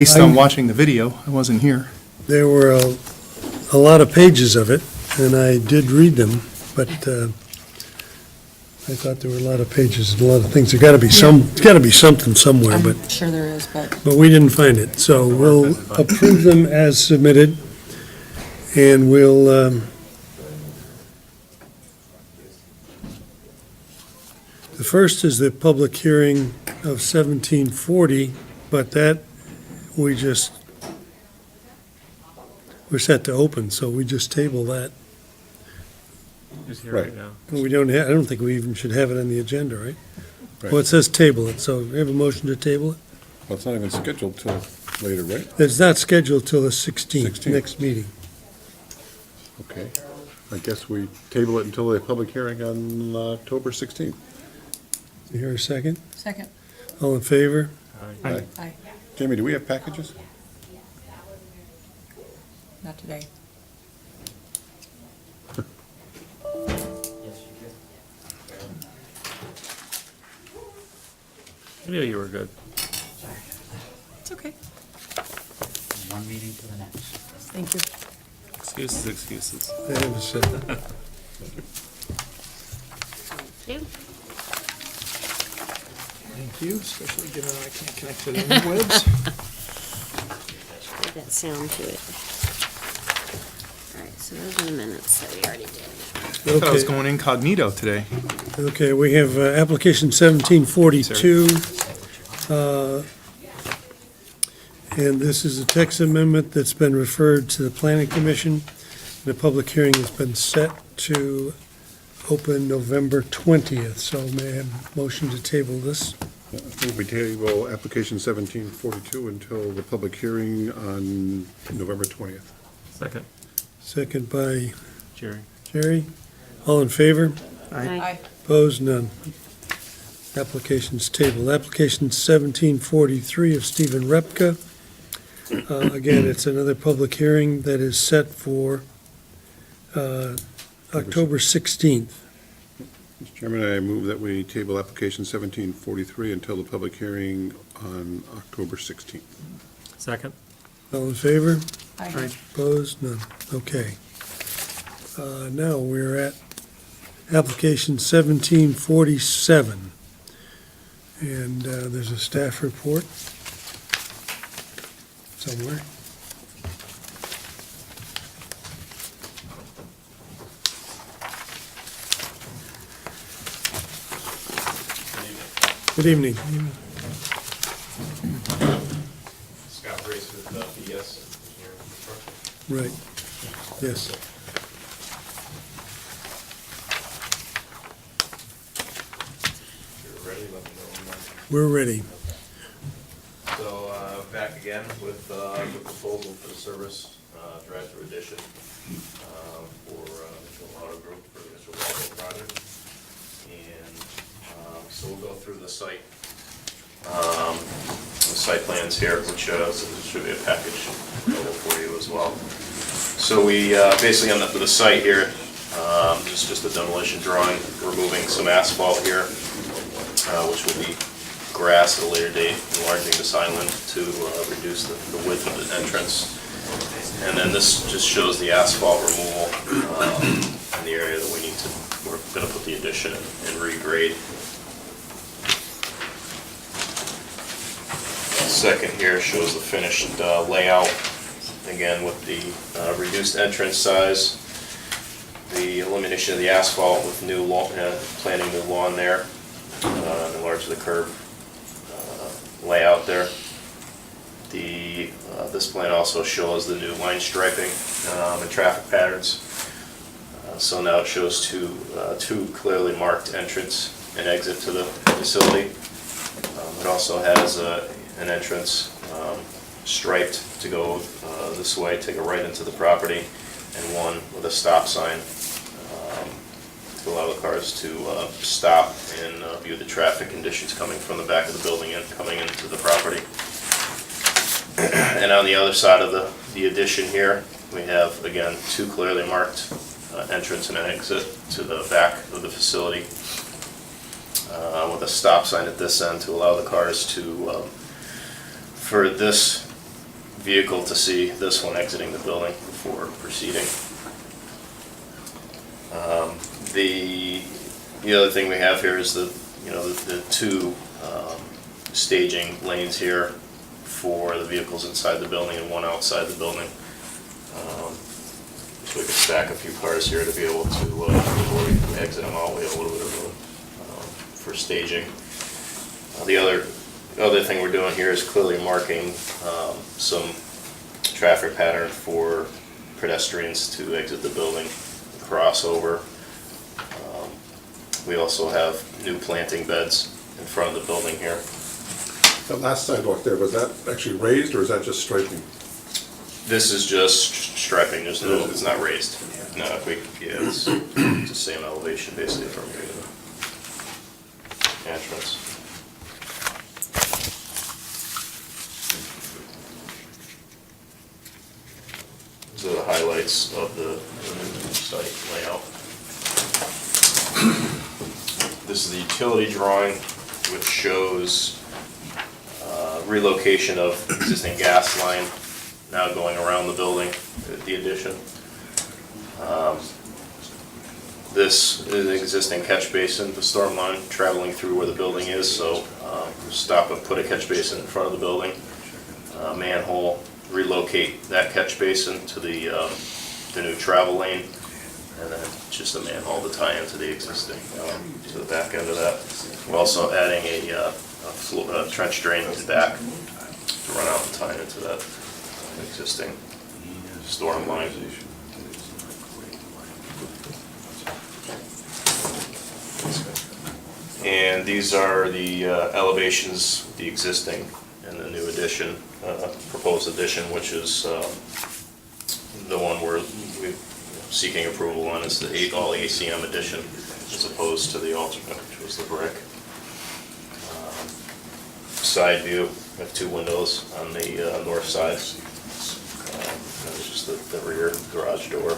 Based on watching the video, I wasn't here. There were a lot of pages of it, and I did read them, but I thought there were a lot of pages and a lot of things. There's got to be something somewhere, but I'm sure there is, but we didn't find it. So we'll approve them as submitted, and we'll, the first is the public hearing of 1740, but that we're set to open, so we just table that. Just here right now. We don't have, I don't think we even should have it on the agenda, right? Right. Well, it says table it, so we have a motion to table it. Well, it's not even scheduled till later, right? It's not scheduled till the 16th, 16th. next meeting. Okay. I guess we table it until the public hearing on October 16th. You hear a second? second. All in favor? Aye. Aye. Jamie, do we have packages? Not today. I knew you were good. It's okay. One meeting to the next. Thank you. Excuses. I have a second. Thank you, especially given I can't connect to the interwebs. Add that sound to it. All right, so those are the minutes that we already did. I thought I was going incognito today. Okay, we have application 1742. And this is a text amendment that's been referred to the planning commission. The public hearing has been set to open November 20th, so may I have a motion to table this? I think we table application 1742 until the public hearing on November 20th. Second, Second by Jerry. Jerry. All in favor? Aye. Opposed? None. Application's tabled. Application 1743 of Stephen Repka. Again, it's another public hearing that is set for October 16th. Mr. Chairman, I move that we table application 1743 until the public hearing on October 16th. Second. All in favor? Aye. Opposed? None. Okay. Now we're at application 1747. And there's a staff report somewhere. Good evening. Scott Brace with BS Engineering Construction. Right, yes. If you're ready, let me know when We're ready. So, back again with the proposal for the service drive-through addition for Mitchell Auto Group for the Mitchell Auto project. And so we'll go through the site plans here, which should be a package available for you as well. So we basically end up with a site here. It's just a demolition drawing, removing some asphalt here, which will be grass at a later date, enlarging the island to reduce the width of the entrance. And then this just shows the asphalt removal in the area that we're going to put the addition and regrade. Second here shows the finished layout, again with the reduced entrance size, the elimination of the asphalt with new lawn, planting new lawn there, enlarge the curb layout there. This plan also shows the new line striping and traffic patterns. So now it shows two clearly marked entrance and exit to the facility. It also has an entrance striped to go this way, take a right into the property, and one with a stop sign to allow the cars to stop and view the traffic conditions coming from the back of the building and coming into the property. And on the other side of the addition here, we have, again, two clearly marked entrance and an exit to the back of the facility with a stop sign at this end to allow the cars to, for this vehicle to see this one exiting the building before proceeding. The other thing we have here is the two staging lanes here for the vehicles inside the building and one outside the building. So we could stack a few cars here to be able to, before we exit them out, we have a little bit of room for staging. The other thing we're doing here is clearly marking some traffic pattern for pedestrians to exit the building, cross over. We also have new planting beds in front of the building here. That last sidewalk there, was that actually raised or is that just striping? This is just striping, it's not raised. No, it's the same elevation basically from the entrance. These are the highlights of the new site layout. This is the utility drawing, which shows relocation of existing gas line now going around the building at the addition. This is an existing catch basin, the storm line traveling through where the building is, so stop and put a catch basin in front of the building. Manhole, relocate that catch basin to the new travel lane, and then just a manhole to tie into the existing, to the back end of that. We're also adding a trench drain to the back to run out and tie into that existing storm line. And these are the elevations, the existing and the new addition, proposed addition, which is the one we're seeking approval on, is the all ACM addition, as opposed to the alternate, which was the brick. Side view, we have two windows on the north side. There's just the rear garage door.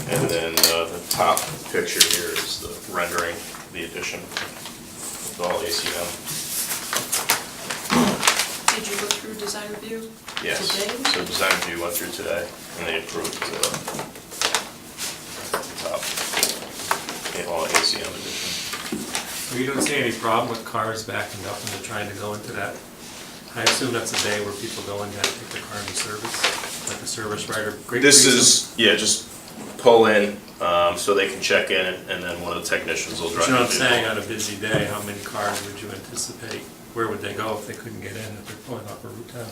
And then the top picture here is the rendering, the addition with all ACM. Did you go through design review Yes, today? so design review went through today, and they approved the top, all ACM edition. Well, you don't see any problem with cars backing up when they're trying to go into that? I assume that's a day where people go in there and take their car into service, like a service rider. This is, yeah, just pull in, so they can check in, and then one of the technicians will drive. You know what I'm the saying, vehicle. on a busy day, how many cars would you anticipate? Where would they go if they couldn't get in, if they're pulling off a route town?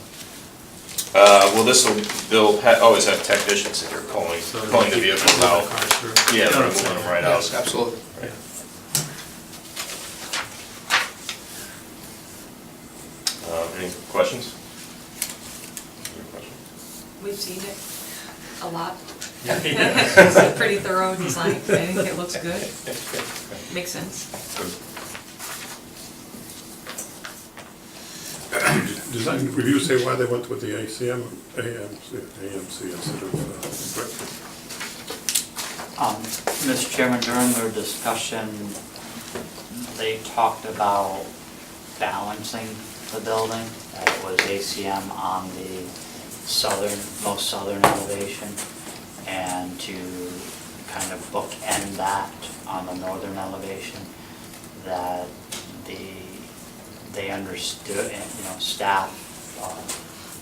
Well, they'll always have technicians if you're pulling So the they'll keep vehicles moving out. the cars through? Yeah, You know they're what I'm moving them saying? right out. Yes, absolutely. Yeah. Any questions? Any questions? We've seen it a lot. Yeah. It's a pretty thorough design. I think it looks good. Makes sense. Design review say why they went with the AMC instead of brick? Mr. Chairman, during their discussion, they talked about balancing the building. It was ACM on the most southern elevation, and to kind of bookend that on the northern elevation, that they understood, and staff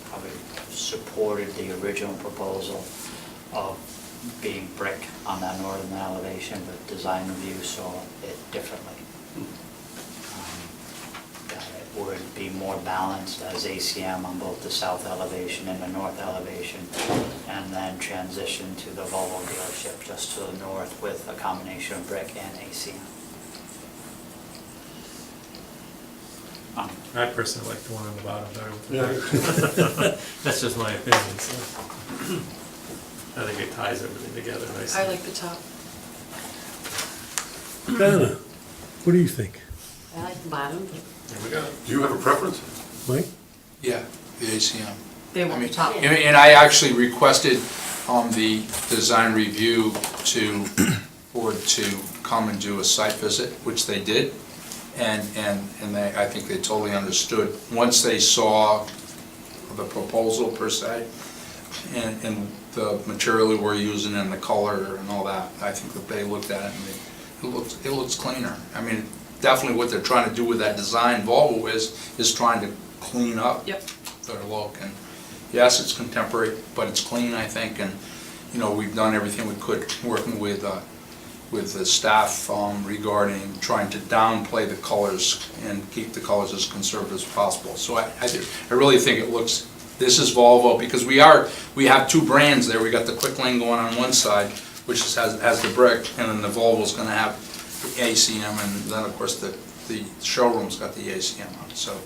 probably supported the original proposal of being brick on that northern elevation, but design review saw it differently. That it would be more balanced as ACM on both the south elevation and the north elevation, and then transition to the Volvo dealership just to the north with a combination of brick and ACM. I personally like the one on the bottom better with the Yeah. brick. That's just my opinion, so. I think it ties everything together nicely. I like the top. Donna, what do you think? I like the bottom. There we go. Do you have a preference? Mike? Yeah, the ACM. They want the top. And I actually requested the design review board to come and do a site visit, which they did. And I think they totally understood, once they saw the proposal per se, and the material we're using and the color and all that, I think that they looked at it and it looks cleaner. I mean, definitely what they're trying to do with that design, Volvo is trying to clean up Yep. their look. And yes, it's contemporary, but it's clean, I think, and, you know, we've done everything we could, working with the staff regarding trying to downplay the colors and keep the colors as conservative as possible. So I really think it looks, this is Volvo, because we have two brands there. We got the Quick Lane going on one side, which has the brick, and then the Volvo's gonna have the ACM, and then, of course, the showroom's got the ACM on it, so.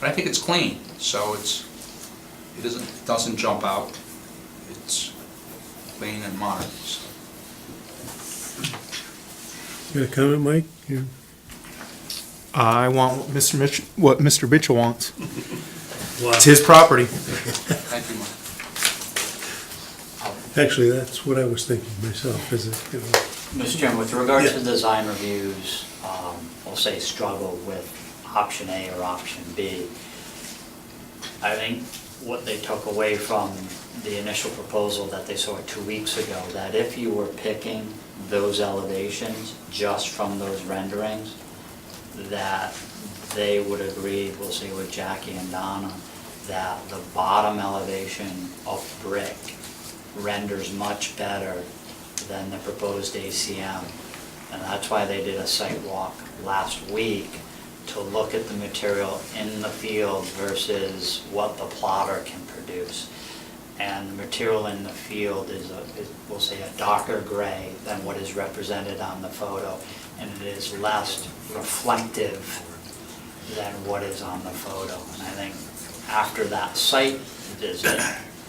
But I think it's clean, so it doesn't jump out. It's clean and modern, so. You got a comment, Mike? Yeah. I want what Mr. Mitchell wants. It's his property. Thank you, Mike. Actually, that's what I was thinking myself, is it, you know. Mr. Chairman, with regard to Yeah. design reviews, we'll say struggle with option A or option B. I think what they took away from the initial proposal that they saw 2 weeks ago, that if you were picking those elevations just from those renderings, that they would agree, we'll say with Jackie and Donna, that the bottom elevation of brick renders much better than the proposed ACM. And that's why they did a site walk last week to look at the material in the field versus what the plotter can produce. And the material in the field is, we'll say, a darker gray than what is represented on the photo, and it is less reflective than what is on the photo. And I think after that site visit,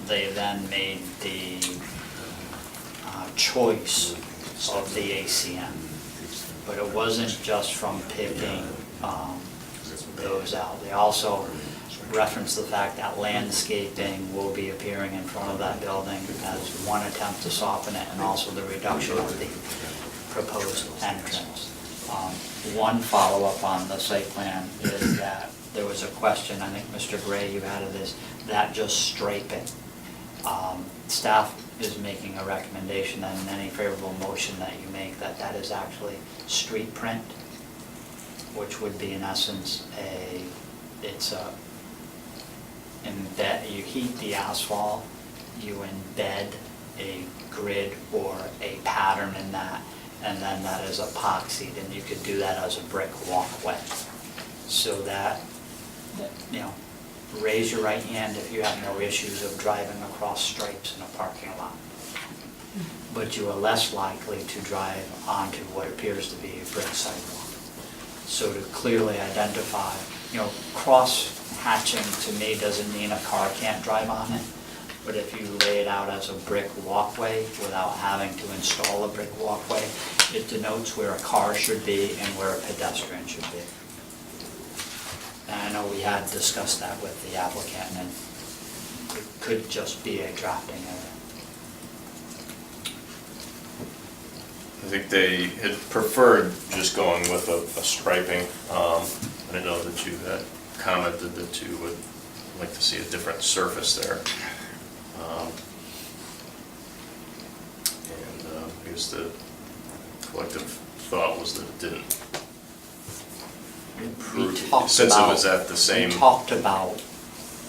they then made the choice of the ACM. But it wasn't just from picking those out. They also referenced the fact that landscaping will be appearing in front of that building as one attempt to soften it, and also the reduction of the proposed entrance. One follow-up on the site plan is that there was a question, I think Mr. Gray, you added this, that just striping. Staff is making a recommendation that in any favorable motion that you make, that is actually street print, which would be in essence you heat the asphalt, you embed a grid or a pattern in that, and then that is epoxied, and you could do that as a brick walkway. So that, you know, raise your right hand if you have no issues of driving across stripes in a parking lot. But you are less likely to drive onto what appears to be a brick sidewalk. So to clearly identify, you know, cross-hatching to me doesn't mean a car can't drive on it, but if you lay it out as a brick walkway without having to install a brick walkway, it denotes where a car should be and where a pedestrian should be. And I know we had discussed that with the applicant, and it could just be a drafting error. I think they had preferred just going with a striping. I know that you had commented that you would like to see a different surface there. And I guess the collective thought was that it didn't improve, since it was at the same. We talked about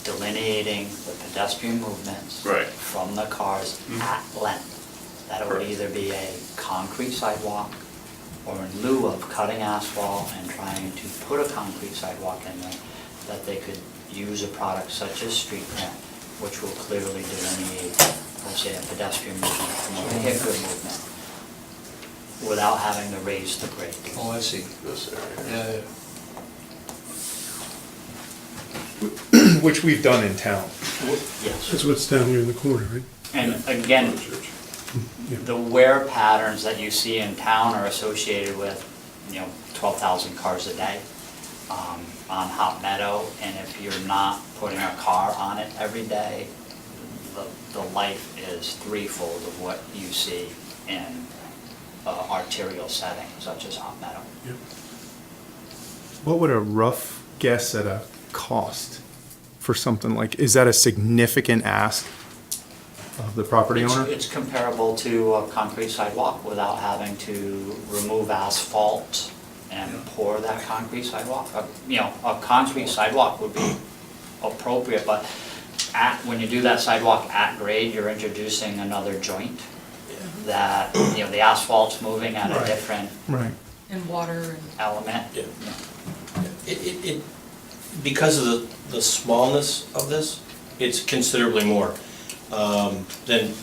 delineating the pedestrian movements Right. from the cars at length. That it would Correct. either be a concrete sidewalk, or in lieu of cutting asphalt and trying to put a concrete sidewalk in there, that they could use a product such as street print, which will clearly delineate, let's say, a pedestrian movement from a vehicle movement, without having to raise the grade. Oh, I see. This area. Yeah. Which we've done in town. Yes. That's what's down here in the corner, right? And again, the wear patterns that you see in town are associated with, 12,000 cars a day on Hot Meadow, and if you're not putting a car on it every day, the life is threefold of what you see in arterial settings such as Hot Meadow. Yep. What would a rough guess at a cost for something like, is that a significant ask of the property owner? It's comparable to a concrete sidewalk without having to remove asphalt and pour that concrete sidewalk. A concrete sidewalk would be appropriate, but when you do that sidewalk at grade, you're introducing another joint that, the asphalt's moving at a Right. different Right. And water and. element. Yeah. It, because of the smallness of this, it's considerably more. Than,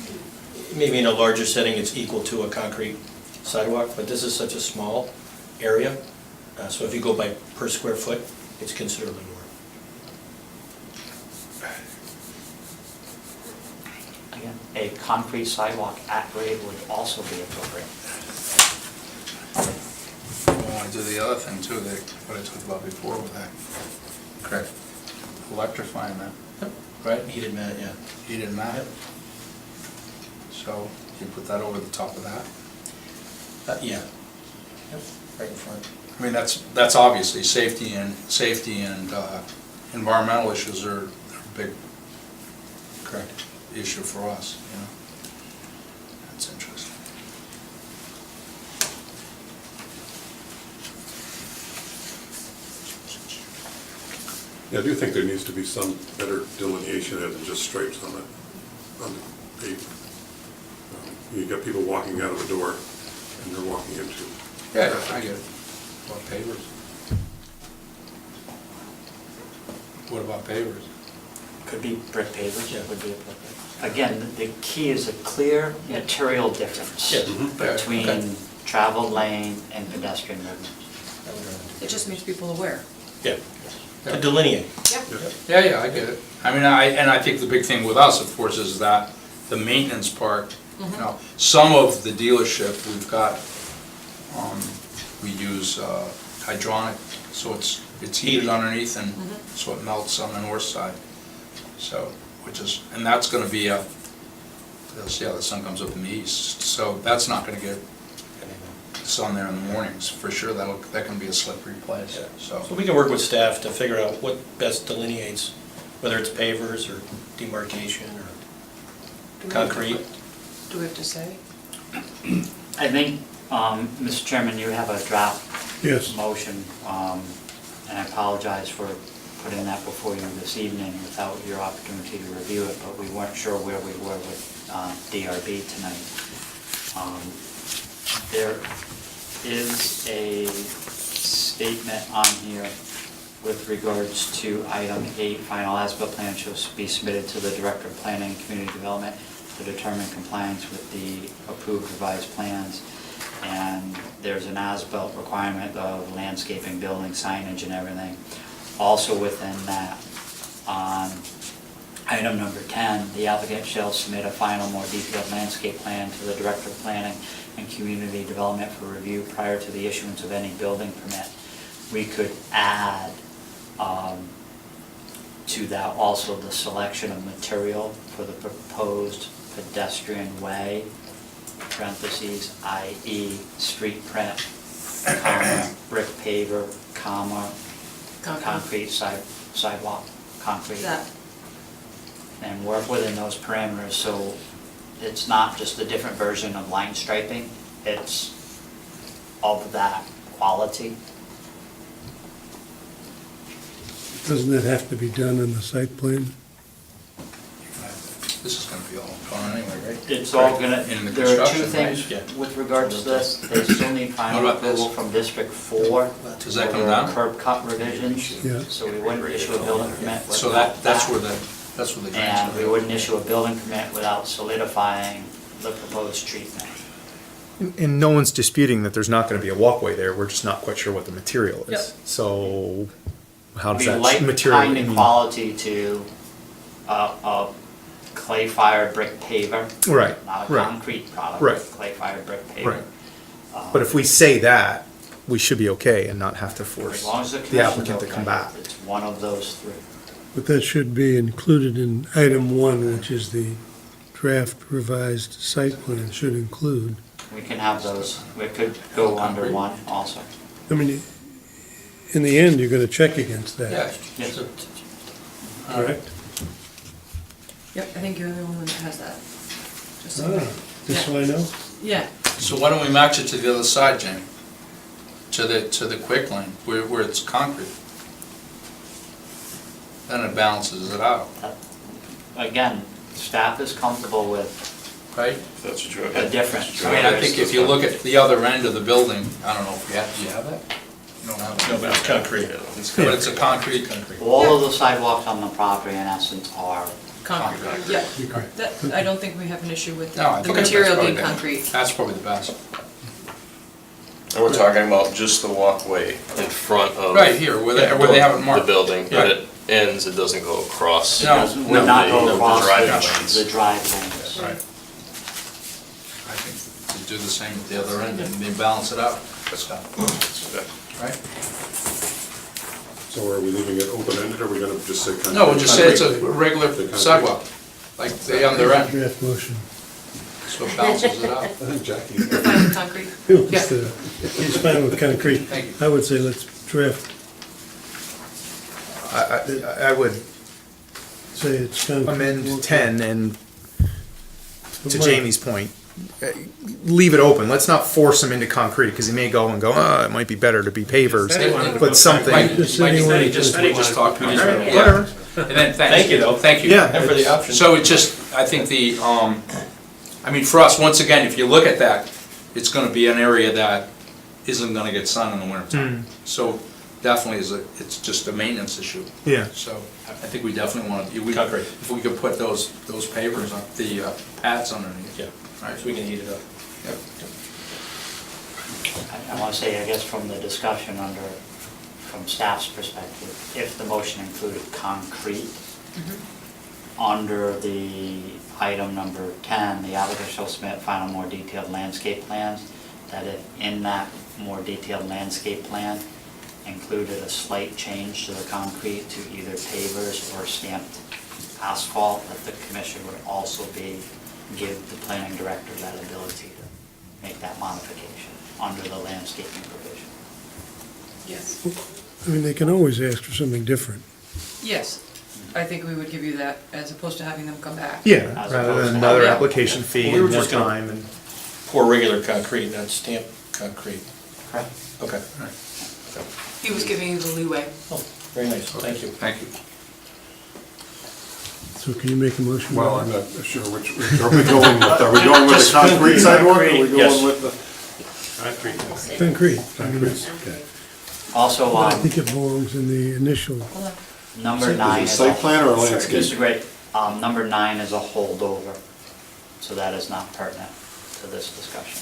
maybe in a larger setting, it's equal to a concrete sidewalk, but this is such a small area. So if you go by per square foot, it's considerably more. Again, a concrete sidewalk at grade would also be appropriate. I want to do the other thing too, what I talked about before with that. Correct. Electrifying that, right? Heated mat, yeah. Heated mat. Yep. So you put that over the top of that. Yeah. Yep, right in front. I mean, that's obviously safety and environmental issues are a big Correct. issue for us, That's interesting. Yeah, I do think there needs to be some better delineation other than just stripes on the pavement. You got people walking out of the door and they're walking into. Yeah, I get it. What about pavers? What about pavers? Could be brick pavers, Yeah. would be appropriate. Again, the key is a clear material difference Yeah. Okay. between traveled lane and pedestrian movement. It just makes people aware. Yeah, to delineate. Yeah, I get it. I mean, I think the big thing with us, of course, is that the maintenance part, some of the dealership, we've got, we use hydronic, so it's heated underneath and so it melts on the north side. So, and that's gonna be they'll see how the sun comes up in the east, so that's not gonna get sun there in the mornings, for sure, that can be a slippery place, So so. we can work with staff to figure out what best delineates, whether it's pavers or demarcation or concrete. Do we have to say? I think, Mr. Chairman, you have a draft Yes. motion, and I apologize for putting that before you this evening without your opportunity to review it, but we weren't sure where we were with DRB tonight. There is a statement on here with regards to item 8, final as-built plan shall be submitted to the Director of Planning and Community Development to determine compliance with the approved revised plans. And there's an as-built requirement of landscaping, building, signage, and everything. Also within that, on item number 10, the applicant shall submit a final, more detailed landscape plan to the Director of Planning and Community Development for review prior to the issuance of any building permit. We could add to that also the selection of material for the proposed pedestrian way, parentheses, i.e. street print, comma, brick paver, comma, concrete sidewalk, concrete. That, And work within those parameters, so it's not just a different version of line striping, it's of that quality. Doesn't it have to be done in the site plan? This is gonna be all gone anyway, right? It's all gonna, In the there are two construction, right? things Yeah. with regards to this, they still need final What about this? approval from District 4. Does that for come their down? Curb cut revisions, Yeah. so we wouldn't issue a building permit without So that's where that. the grants And we are. wouldn't issue a building permit without solidifying the proposed treatment. And no one's disputing that there's not gonna be a walkway there, we're just not quite sure what the material is. Yep. So, how does We that like material? kind and quality to a clay-fired brick paver. Right, Not a right. concrete product, Right. but clay-fired brick paver. Right. But if we say that, we should be okay and not have to force As long as the the commission's applicant to come okay, back. it's one of those three. But that should be included in item 1, which is the draft revised site plan should include. We can have those, we could go under one also. I mean, in the end, you're gonna check against Yeah. that, Yes. correct? Yep, I think you're the only one that has that. Just so Ah, you know. just so I know. Yeah, So why don't we match it to the other side, Jamie? To the quick lane, where it's concrete. Then it balances it out, Again, staff is comfortable with right? That's what you're. a difference. I mean, I think if you look at the other end of the building, I don't know if do you have that? You don't have No, it? but it's concrete. But it's a concrete. All of the sidewalks on the property in essence are concrete, Concrete. yeah. That, I don't think we have an issue with No, I the think that's material probably being the- concrete. That's probably the best. And we're talking about just the walkway in front of. Right here, where they have it marked. The building, Yeah. and it ends, it doesn't go across. No. would not the- go the across driving the lanes. drive lanes. Right. I think to do the same at the other end, and they balance it out, so, right? So are we leaving it open-ended, or are we gonna just say concrete? No, we'll just say it's a Concrete. regular The concrete. sidewalk, like they on their end, Draft motion. so it balances it out. I think Jackie. Fine with concrete? He wants to- He's fine with concrete. Thank you. I would say let's draft, I would say it's concrete. amend 10 and, to Mike, Jamie's point, leave it open. Let's not force them into concrete, because he may go and go, it might be better to be pavers, but something. Mike Just said he wanted just to- talked about it. Yeah. Whatever. And then, Thank you, though. Thank you. Yeah. And for the option. So it just, I think I mean, for us, once again, if you look at that, it's gonna be an area that isn't gonna get sun in the winter time. So definitely it's just a maintenance issue. Yeah. So I think we definitely want to, Concrete. if we could put those pavers on, the pads underneath. Yeah, Right. so we can heat it up. Yep. I want to say, I guess from the discussion from staff's perspective, if the motion included concrete, under the item number 10, the applicant shall submit final more detailed landscape plans, that if in that more detailed landscape plan included a slight change to the concrete to either pavers or stamped asphalt, that the commission would also give the planning director that ability to make that modification under the landscaping provision. Yes. I mean, they can always ask for something different. Yes, I think we would give you that, as opposed to having them come back. Yeah, As rather opposed than to- another Yeah. application fee We were and more just gonna- time and. Pour regular concrete, not stamped concrete. Correct. Okay. He was giving you the leeway. Oh, very nice, thank you. Thank you. So can you make a motion? Well, I'm not sure which are we going with? Are we going with the concrete sidewalk, or are we Yes. going with the? Concrete. I mean, it's- Also, but I think it belongs in the initial. Hold on. number 9 Is is it site plan or a landscape? Disagree. Number 9 is a holdover, so that is not pertinent to this discussion.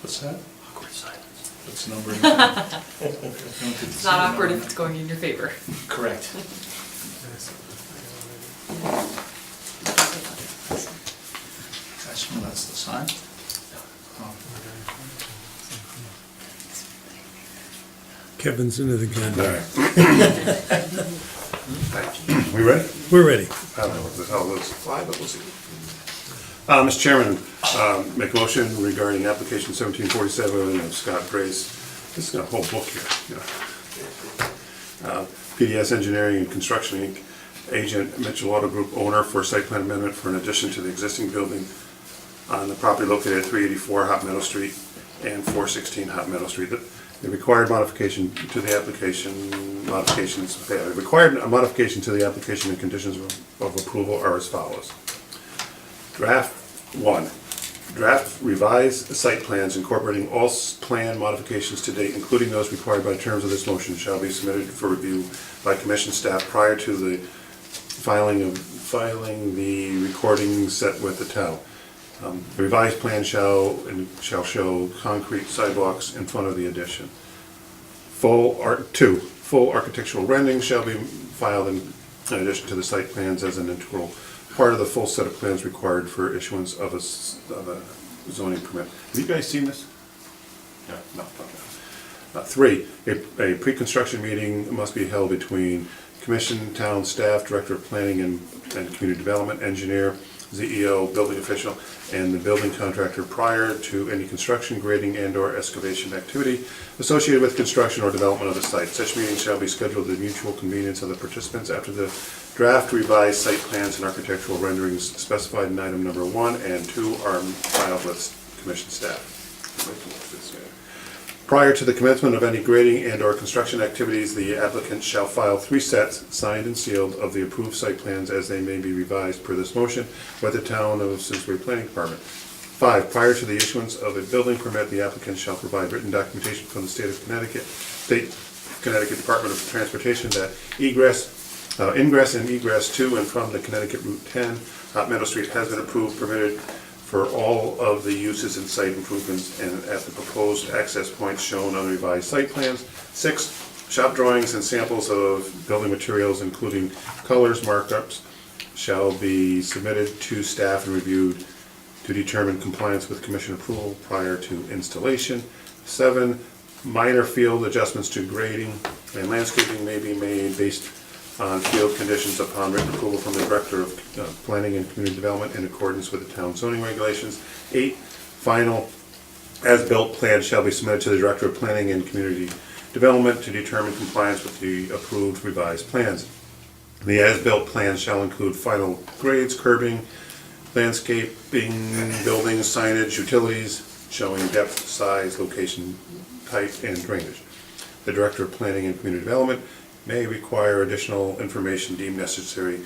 What's that? Awkward silence. That's number 9. It's not awkward if it's going in your favor. Correct. That's the sign? Oh. Kevin's into the gun. We ready? We're ready. I don't know what the hell this is. Mr. Chairman, make a motion regarding application 1747 of Scott Grace. This is got a whole book here, you know. PDS Engineering and Construction Inc., agent Mitchell Auto Group owner for site plan amendment for an addition to the existing building on the property located at 384 Hot Meadow Street and 416 Hot Meadow Street. The required modification to the application, the required modification to the application and conditions of approval are as follows. Draft 1, Draft revised site plans incorporating all plan modifications to date, including those required by terms of this motion, shall be submitted for review by commission staff prior to the filing the recording set with the town. The revised plan shall show concrete sidewalks in front of the addition. Full architectural renderings shall be filed in addition to the site plans as an integral part of the full set of plans required for issuance of a zoning permit. Have you guys seen this? No. 3, a pre-construction meeting must be held between commission, town staff, director of planning and community development, engineer, ZEO, building official, and the building contractor prior to any construction, grading, and/or excavation activity associated with construction or development of the site. Such meetings shall be scheduled at the mutual convenience of the participants after the draft revised site plans and architectural renderings specified in item number 1 and 2 are filed with commission staff. Prior to the commencement of any grading and/or construction activities, the applicant shall file 3 sets, signed and sealed, of the approved site plans as they may be revised per this motion with the town of Simsbury Planning Department. 5, prior to the issuance of a building permit, the applicant shall provide written documentation from the State Connecticut Department of Transportation that ingress and egress to and from the Connecticut Route 10, Hot Meadow Street, has been approved, permitted for all of the uses and site improvements and at the proposed access points shown on the revised site plans. 6, shop drawings and samples of building materials, including colors, markups, shall be submitted to staff and reviewed to determine compliance with commission approval prior to installation. 7, minor field adjustments to grading and landscaping may be made based on field conditions upon written approval from the Director of Planning and Community Development in accordance with the town zoning regulations. 8, final as-built plans shall be submitted to the Director of Planning and Community Development to determine compliance with the approved revised plans. The as-built plans shall include final grades, curbing, landscaping, buildings, signage, utilities, showing depth, size, location, type, and drainage. The Director of Planning and Community Development may require additional information deemed necessary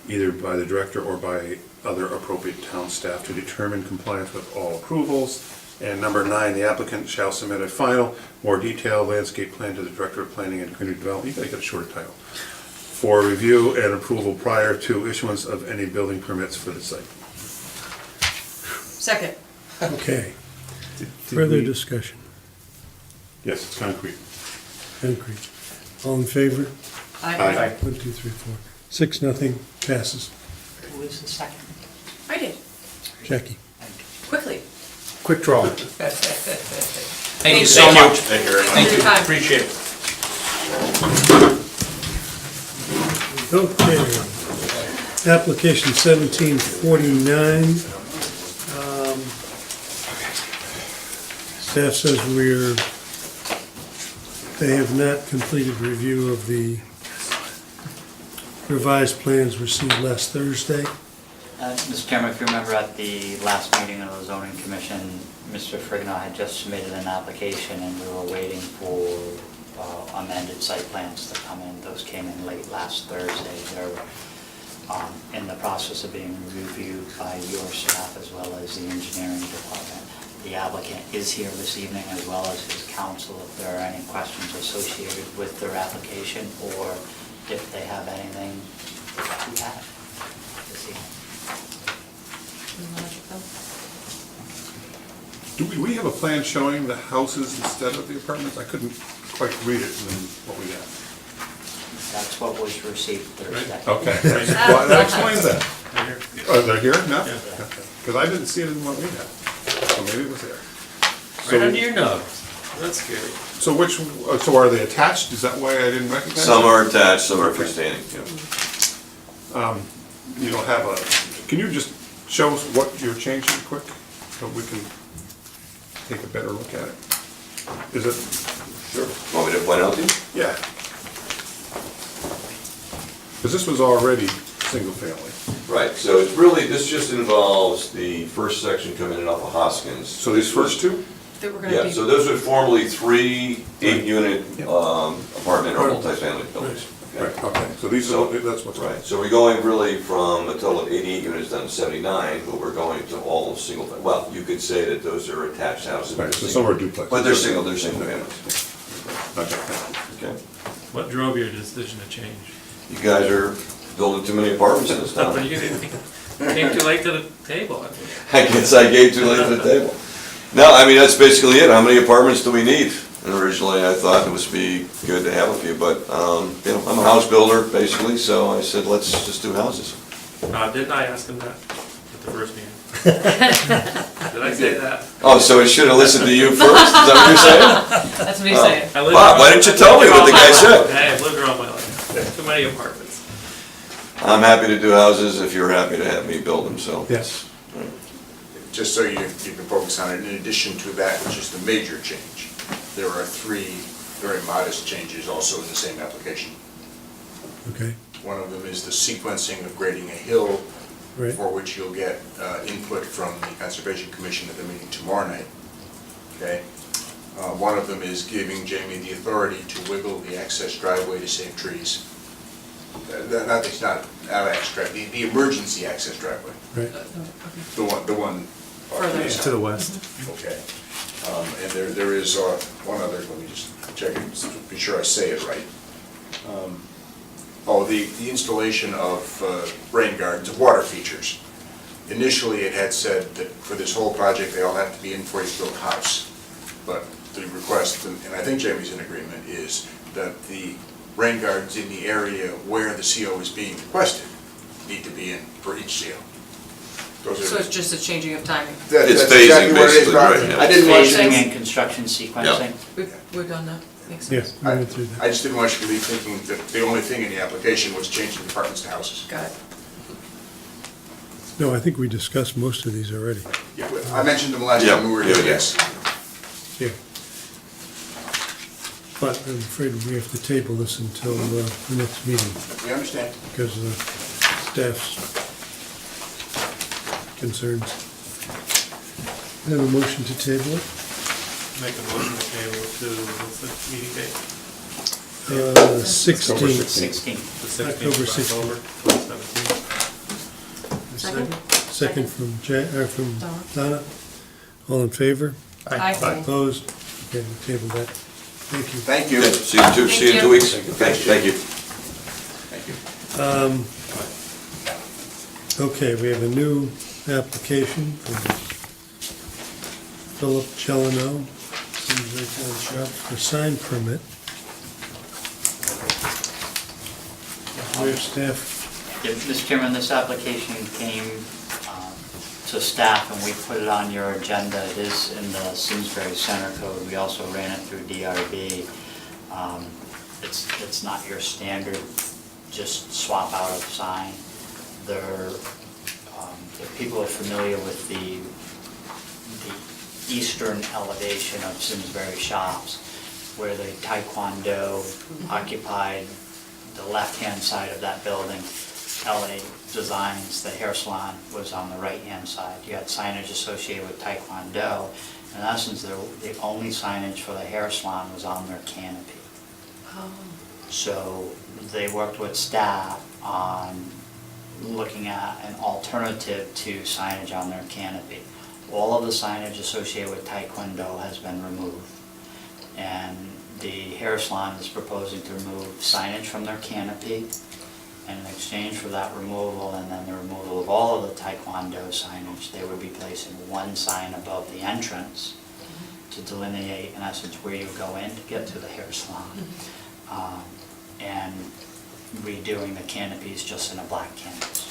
either by the director or by other appropriate town staff to determine compliance with all approvals. And number 9, the applicant shall submit a final, more detailed landscape plan to the Director of Planning and Community Development, you gotta get a shorter title, for review and approval prior to issuance of any building permits for the site. Second. Okay. Did Further we- discussion? Yes, it's concrete. Concrete. All in favor? Aye. 1, 2, 3, 4. 6, nothing, passes. Who is the second? I did, Jackie? quickly. Quick draw. Thank you so much. Thank you very much. Thank you, Time. appreciate it. Okay. Application 1749. Staff says they have not completed review of the revised plans received last Thursday. Mr. Chairman, if you remember at the last meeting of the zoning commission, Mr. Frigno had just submitted an application and we were waiting for amended site plans to come in. Those came in late last Thursday. They're in the process of being reviewed by your staff as well as the engineering department. The applicant is here this evening as well as his counsel if there are any questions associated with their application or if they have anything to add this evening. Do we have a plan showing the houses instead of the apartments? I couldn't quite read it in what we got. That's what was received Thursday. Okay, well, that explains that. Oh, they're here now? Because I didn't see it in what we had, so maybe it was there. Right under your nose. That's scary. So are they attached? Is that why I didn't recognize Some them? are attached, some are freestanding, yeah. You don't have can you just show us what you're changing quick, so we can take a better look at it? Is it? Sure. Want me to point out to you? Yeah. Because this was already single family. Right, so it's really, this just involves the first section coming in off of Hoskins. So these first two? That we're gonna Yeah, be. so those were formerly 3 8-unit apartment or multifamily buildings. Right, okay, so these are, that's what's. Right, so we're going really from a total of 88 units down to 79, but we're going to all single, well, you could say that those are attached houses. Right, so some are duplexes. But they're single families. Okay. Okay. What drove your decision to change? You guys are building too many apartments in this town. But you came too late to the table. I guess I gave too late to the table. No, I mean, that's basically it. How many apartments do we need? And originally, I thought it would be good to have a few, but, you know, I'm a house builder, basically, so I said, let's just do houses. Didn't I ask him that at the first meeting? Did I say that? Oh, so I should have listened to you first? Is that what you're saying? That's what he's saying. I lived Bob, here why all- didn't you I tell lived me here what all the my guy life. said? Hey, I've lived here all my life. Too many apartments. I'm happy to do houses if you're happy to have me build them, so. Yes. Just so you can focus on it, in addition to that, which is the major change, there are 3 very modest changes also in the same application. Okay, One of them is the sequencing of grading a hill, right. for which you'll get input from the Conservation Commission at the meeting tomorrow night. Okay? One of them is giving Jamie the authority to wiggle the access driveway to save trees. It's not access driveway, the emergency access driveway, Right. the one. Further. To the west. Okay. And there is one other, let me just check it, just to be sure I say it right. The installation of rain gardens, of water features. Initially, it had said that for this whole project, they all have to be in for a built house. But the request, and I think Jamie's in agreement, is that the rain gardens in the area where the CO is being requested need to be in for each CO. Those are So it's just a changing of timing. It's That's phasing, exactly what it is, basically, Bob. right, yeah. I didn't want you Phasing to, and construction sequencing. We've done that. Makes Yeah, sense. we went through that. I just didn't want you to be thinking that the only thing in the application was changing apartments to houses. Got it. No, I think we discussed most of these already. Yeah, I mentioned them last time we were Yeah, here, yeah. yes. Yeah. But I'm afraid we have to table this until the next meeting We understand. because of the staff's concerns. I have a motion to table it. Make a motion to table to, what's the meeting date? 16th. 16. The 16th October of 16th. October, 2017. Second? Second from Donna. Donna. All in favor? Aye. Opposed? Okay, we tabled that. Thank you. Thank you. Yeah, see you in 2 weeks. Okay, thank you. Thank you. Okay, we have a new application from Philip Chelino, Simsbury Town Shop, for sign permit. Where staff, Yeah, Mr. Chairman, this application came to staff and we put it on your agenda. It is in the Simsbury Center Code. We also ran it through DRB. It's not your standard, just swap out of sign. If people are familiar with the eastern elevation of Simsbury Shops, where the Taekwondo occupied the left-hand side of that building, LA Designs, the hair salon, was on the right-hand side. You had signage associated with Taekwondo. In essence, the only signage for the hair salon was on their canopy. Oh. So they worked with staff on looking at an alternative to signage on their canopy. All of the signage associated with Taekwondo has been removed. And the hair salon is proposing to remove signage from their canopy. And in exchange for that removal and then the removal of all of the Taekwondo signage, they would be placing one sign above the entrance to delineate, in essence, where you go in to get to the hair salon. And redoing the canopies just in a black canvas.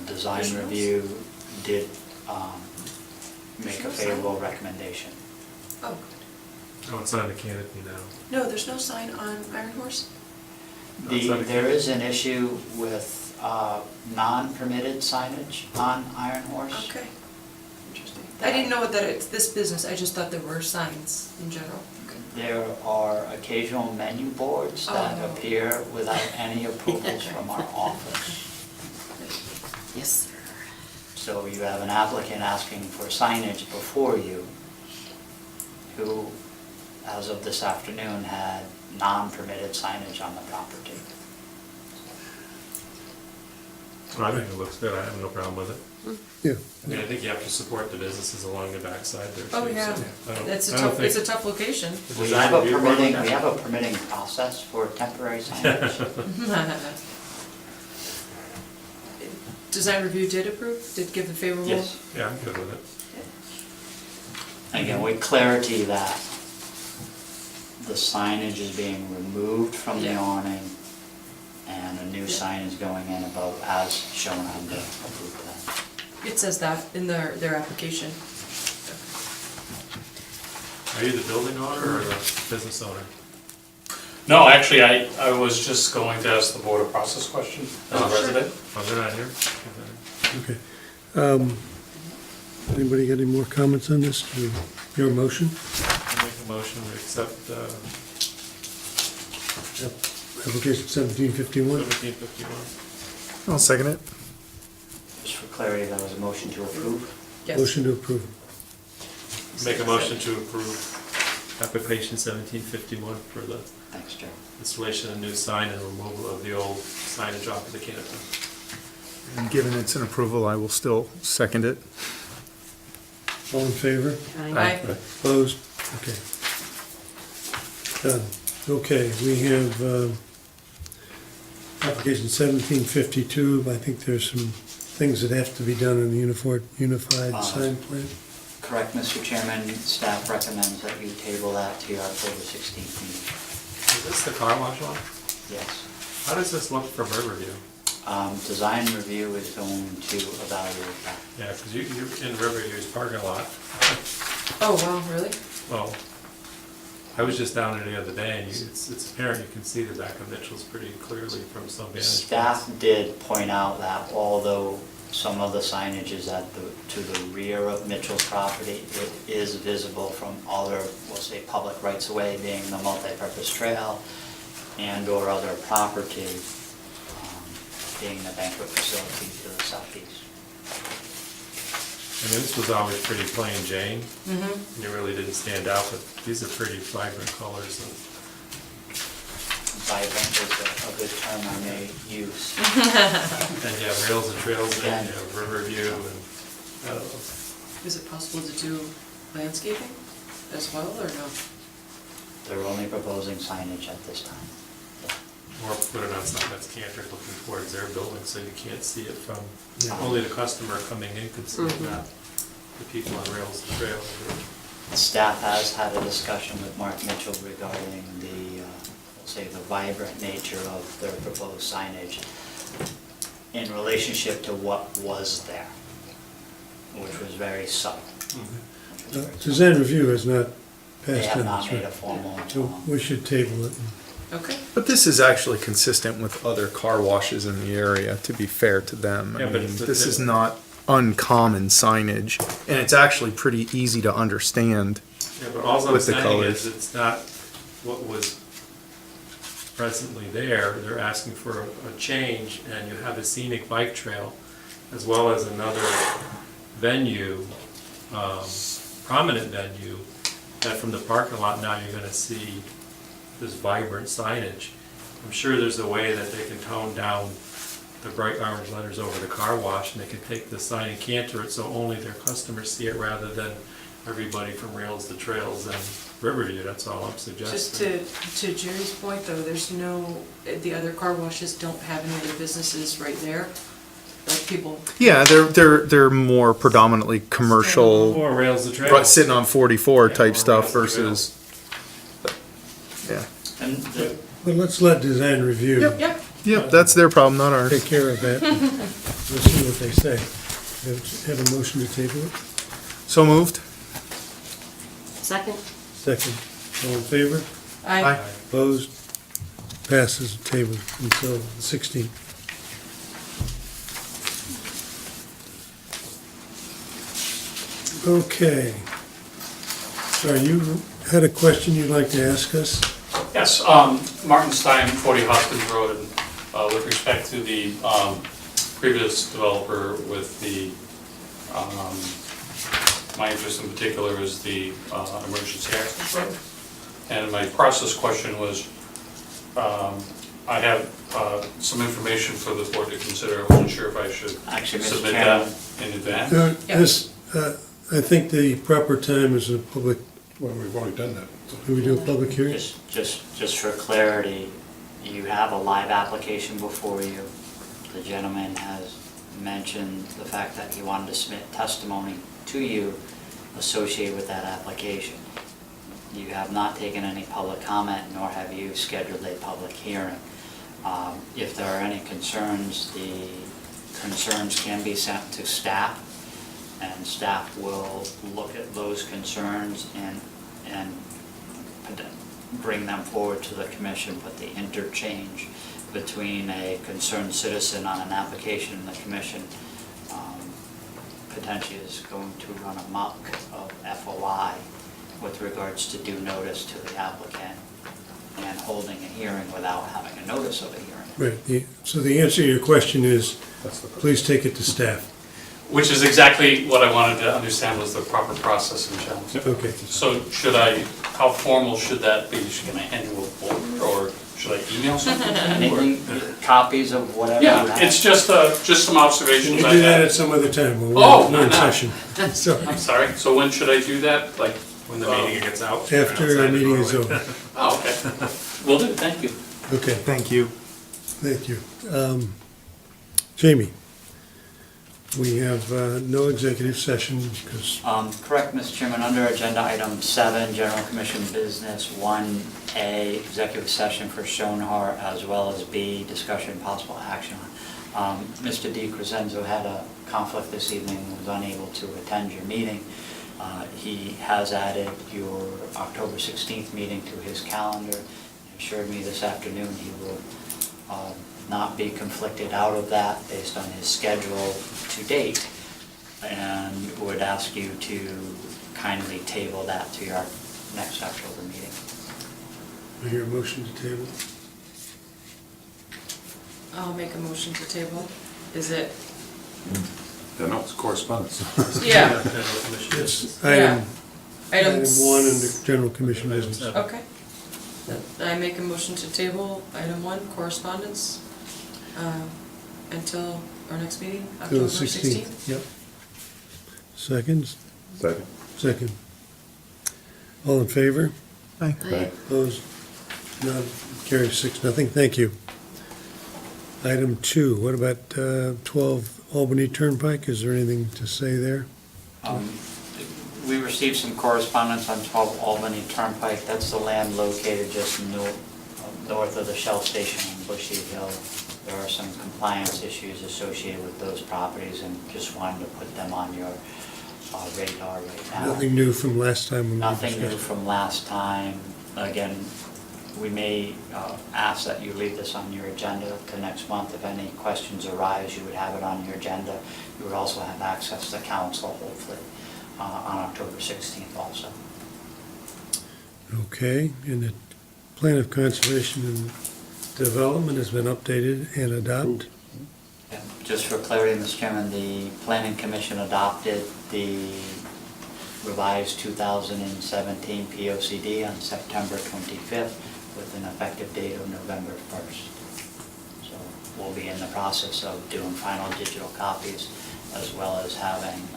Design There's no review did make There's a no sign? favorable recommendation. Oh, Oh, it's on the canopy now. no, there's no sign on Iron Horse? There is an issue with non-permitted signage on Iron Horse. Okay. Interesting. I didn't know that it's this business, I just thought there were signs in general. There are occasional menu boards that Oh. appear without any approvals from our office. Yes. So you have an applicant asking for signage before you, who, as of this afternoon, had non-permitted signage on the property. I think it looks good, I have no problem with it. Yeah, I mean, I think you have to support the businesses along the backside there too. Oh, yeah, so I don't- it's a I don't tough, think- it's a tough location. the We design have a review board permitting, looked we at have it. a permitting process for temporary signage. Design review did approve, did give the favorable? Yes. Yeah, I'm good with it. Again, with clarity that the signage is being removed from the Yeah. awning and a new Yeah. sign is going in about as shown on the approved plan. It says that in their application. Are you the building owner or the business owner? No, actually, I was just going to ask the board a process question as a Oh, sure. resident. Oh, they're not here? okay. Anybody got any more comments on this? Your motion? I make a motion to accept Application 1751. 1751. I'll second it. Just for clarity, that was a motion to approve. Yes. Motion to approve. Make a motion to approve application 1751 for the Thanks, Joe. installation of a new sign and removal of the old signage off of the canopy. And given it's an approval, I will still second it. All in favor? Aye. Opposed? Okay. Done. Okay, we have application 1752. I think there's some things that have to be done in the unified sign plan. Correct, Mr. Chairman, staff recommends that you table that to your October 16th meeting. Is this the car wash one? Yes. How does this look from Riverview? Design review is going to evaluate that. Yeah, because you're in Riverview's parking lot. Oh, wow, really? Well, I was just down there the other day, and it's apparent you can see the back of Mitchell's pretty clearly from some vantage points. Staff did point out that although some of the signage is to the rear of Mitchell's property, it is visible from other, we'll say, public rights-of-way, being the multipurpose trail and/or other property, being the banquet facility to the southeast. I mean, this was always pretty plain Jane, Mm-hmm. and it really didn't stand out, but these are pretty vibrant colors. And Vibrant is a good term I may use. and you have rails and trails, and Yeah. you have Riverview, and I don't know. Is it possible to do landscaping as well, or no? They're only proposing signage at this time. Or put it on something that's cantered looking towards their building, so you can't see it from, Yeah. only the customer coming in can see it, Mhm. not the people on rails and trails. Staff has had a discussion with Mark Mitchell regarding the, we'll say, the vibrant nature of their proposed signage in relationship to what was there, which was very subtle. Design review has not They passed have on not this, made a right? formal, So we should table it. Okay. But this is actually consistent with other car washes in the area, to be fair to them. I Yeah, but mean, it's- this is not uncommon signage, and it's actually pretty easy to understand. Yeah, but all I'm With the saying colors. is, it's not what was presently there. They're asking for a change, and you have a scenic bike trail, as well as another venue, prominent venue, that from the parking lot now you're gonna see this vibrant signage. I'm sure there's a way that they can tone down the bright orange letters over the car wash, and they can take the sign and canter it so only their customers see it rather than everybody from Rails to Trails and Riverview. That's all I'm Just suggesting. to Jerry's point, though, there's no, the other car washes don't have any other businesses right there, like people. Yeah, they're more predominantly commercial, Or Rails to right, Trails. sitting on 44 Yeah, type or stuff Rails to versus, yeah. and the But let's let design review Yep, Yep, that's their problem, not ours. take care of that. We'll see what they say. Have a motion to table it? So moved? Second? Second. All in favor? I, Opposed? Passes table until the 16th. Okay. Sorry, you had a question you'd like to ask us? Yes, Martin Stein, 40 Hoskins Road, and with respect to the previous developer with the, my interest in particular is the emergency access road. And my process question was, I have some information for the board to consider. I wasn't sure if I should Actually, Mr. submit Chairman. that in advance. This, I think the proper time is a public, Well, we've already done that. do we do a public hearing? Just for clarity, you have a live application before you. The gentleman has mentioned the fact that he wanted to submit testimony to you associated with that application. You have not taken any public comment, nor have you scheduled a public hearing. If there are any concerns, the concerns can be sent to staff, and staff will look at those concerns and bring them forward to the commission. But the interchange between a concerned citizen on an application and the commission potentially is going to run amok of FOI with regards to due notice to the applicant and holding a hearing without having a notice of a hearing. Right, so the answer to your question is, please take it to staff. Which is exactly what I wanted to understand was the proper process in general. Okay. So how formal should that be? Can I hand you a folder, or should I email something? Anything, copies of whatever you have? Yeah, it's just some Can observations you I do that had. at some other time when Oh, we're in not now. session? Sorry, I'm sorry, so when should I do that? Like, When the meeting gets out. after our meeting is over. oh, okay. Will do, thank you. Okay, Thank you. thank you. Jamie, we have no executive session because, Correct, Mr. Chairman, under agenda item 7, General Commission Business, 1A, executive session for Schoenhart, as well as B, discussion and possible action. Mr. Di Crescenzo had a conflict this evening, was unable to attend your meeting. He has added your October 16th meeting to his calendar, assured me this afternoon he will not be conflicted out of that based on his schedule to date, and would ask you to kindly table that to your next October meeting. I hear a motion to table. I'll make a motion to table. Is it? Yeah, no, it's correspondence. Yeah. It's Yeah. item 1 under general commission business. Okay. I make a motion to table item 1, correspondence, until our next meeting, Till October the 16th. Yep. Seconds? Second. Second. All in favor? Aye. Opposed? None. Carries 6-0. Thank you. Item 2, what about 12 Albany Turnpike? Is there anything to say there? We received some correspondence on 12 Albany Turnpike. That's the land located just north of the Shell station on Bushy Hill. There are some compliance issues associated with those properties, and just wanted to put them on your radar right now. Nothing new from last time when we Nothing new discussed. from last time. Again, we may ask that you leave this on your agenda to next month. If any questions arise, you would have it on your agenda. You would also have access to council, hopefully, on October 16th also. Okay, and the plan of conservation and development has been updated and adopted. And just for clarity, Mr. Chairman, the Planning Commission adopted the revised 2017 POCD on September 25th with an effective date of November 1st. So we'll be in the process of doing final digital copies, as well as having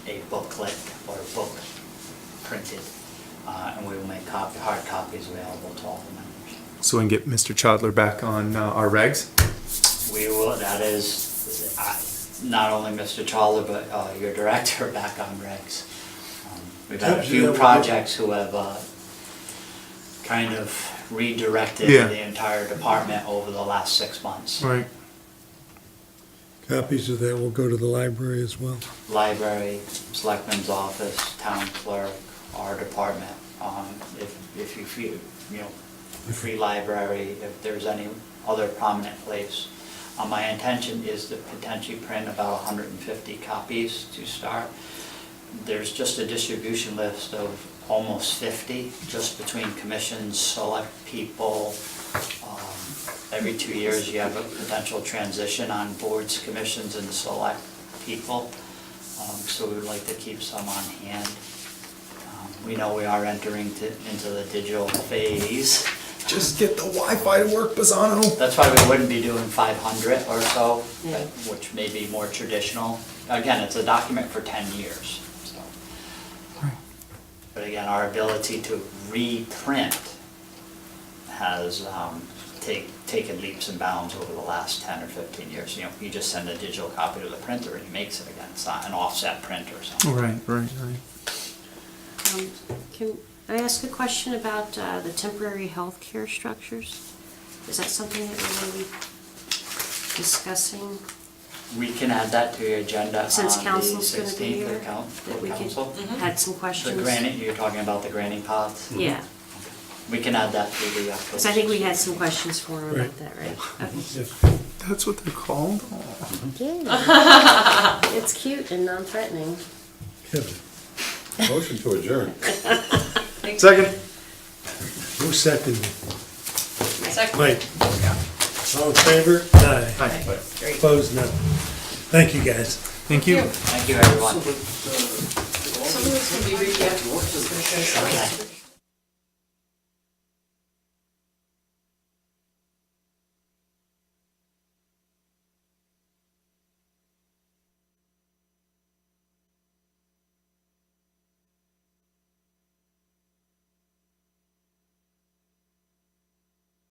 a booklet or a book printed, and we will make hard copies available to all the members. So we can get Mr. Chodler back on our regs? We will, that is, not only Mr. Chawler, but your director back on regs. We've had a few projects who have kind of redirected Yeah. the entire department over the last 6 months. Right. Copies of that will go to the library as well. Library, selectman's office, town clerk, our department. If you feel, the free library, if there's any other prominent place. My intention is to potentially print about 150 copies to start. There's just a distribution list of almost 50, just between commissions, select people. Every 2 years, you have a potential transition on boards, commissions, and select people. So we would like to keep some on hand. We know we are entering into the digital phase, Just get the Wi-Fi to work, Bazzano. That's why we wouldn't be doing 500 or so, Yeah. which may be more traditional. Again, it's a document for 10 years, so. But again, our ability to reprint has taken leaps and bounds over the last 10 or 15 years. You know, you just send a digital copy to the printer and he makes it again. It's not an offset print or something. Right. Can I ask a question about the temporary health care structures? Is that something that we're going to be discussing? We can add that to your agenda on the Since council's gonna be 16th, here, the that we could, council. had some The questions? granite, you're talking about the granny pots? Yeah, We can add that to the October. because I think we had some questions for him about Right. that, right? Okay. Yep. That's what they're called? Yeah. It's cute and non-threatening. Kevin, Motion to adjourn. Second. who seconded? Second. Mike? All in favor? Aye. Hi. Great. Opposed? No. Thank you, guys. Thank you. Thank you, everyone. Some of this can be read afterwards, just gonna say something.